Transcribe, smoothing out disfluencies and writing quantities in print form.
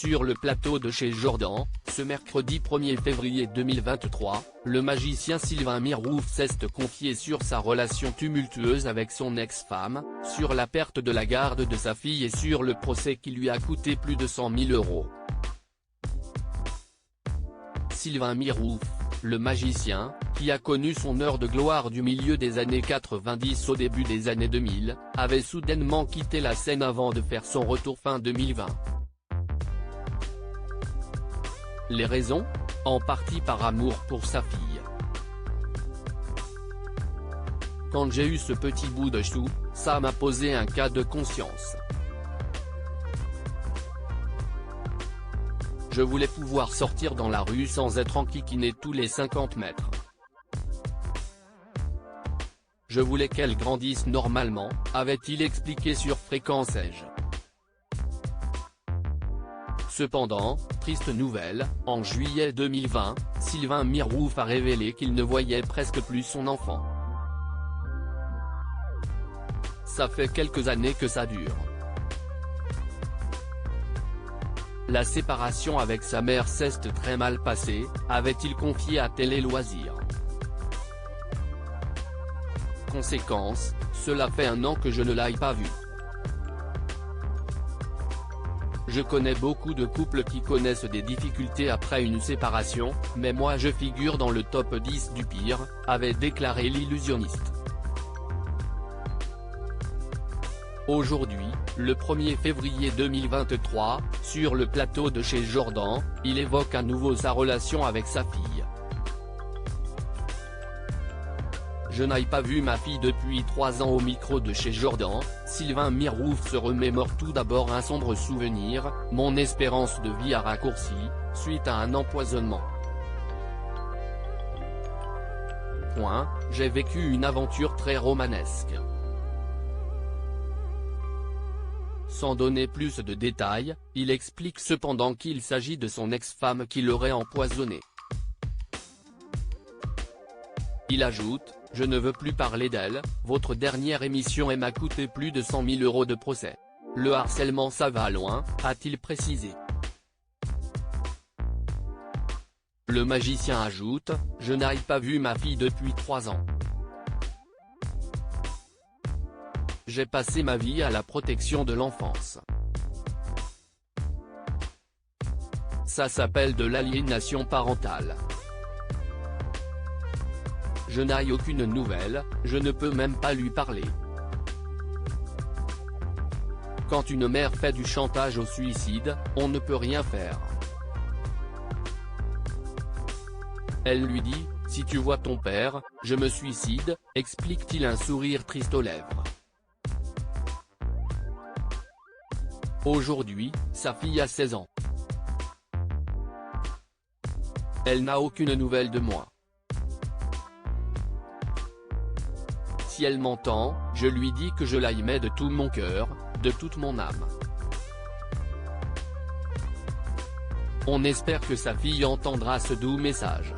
Sur le plateau de chez Jordan, ce mercredi 1er février 2023, le magicien Sylvain Mirouf s'est confié sur sa relation tumultueuse avec son ex-femme, sur la perte de la garde de sa fille et sur le procès qui lui a coûté plus de 100 000 €. Sylvain Mirouf, le magicien, qui a connu son heure de gloire du milieu des années 90 au début des années 2000, avait soudainement quitté la scène avant de faire son retour fin 2020. Les raisons ? En partie par amour pour sa fille. Quand j'ai eu ce petit bout de chou, ça m'a posé un cas de conscience. Je voulais pouvoir sortir dans la rue sans être enquiquiné tous les 50 mètres. Je voulais qu'elle grandisse normalement, avait-il expliqué sur Fréquence Edge. Cependant, triste nouvelle, en juillet 2020, Sylvain Mirouf a révélé qu'il ne voyait presque plus son enfant. Ça fait quelques années que ça dure. La séparation avec sa mère s'est très mal passée, avait-il confié à Télé Loisirs. Conséquence, cela fait 1 an que je ne l'ai pas vu. Je connais beaucoup de couples qui connaissent des difficultés après une séparation, mais moi je figure dans le top 10 du pire, avait déclaré l'illusionniste. Aujourd'hui, le 1er février 2023, sur le plateau de chez Jordan, il évoque à nouveau sa relation avec sa fille. Je n'ai pas vu ma fille depuis 3 ans au micro de chez Jordan, Sylvain Mirouf se remémore tout d'abord un sombre souvenir, mon espérance de vie a raccourci, suite à un empoisonnement. J'ai vécu une aventure très romanesque. Sans donner plus de détails, il explique cependant qu'il s'agit de son ex-femme qui l'aurait empoisonné. Il ajoute: je ne veux plus parler d'elle, votre dernière émission m'a coûté plus de 100 000 € de procès. Le harcèlement ça va loin, a-t-il précisé. Le magicien ajoute: je n'ai pas vu ma fille depuis 3 ans. J'ai passé ma vie à la protection de l'enfance. Ça s'appelle de l'aliénation parentale. Je n'ai aucune nouvelle, je ne peux même pas lui parler. Quand une mère fait du chantage au suicide, on ne peut rien faire. Elle lui dit: si tu vois ton père, je me suicide, explique-t-il un sourire triste aux lèvres. Aujourd'hui, sa fille a 16 ans. Elle n'a aucune nouvelle de moi. Si elle m'entend, je lui dis que je l'aimais de tout mon cœur, de toute mon âme. On espère que sa fille entendra ce doux message.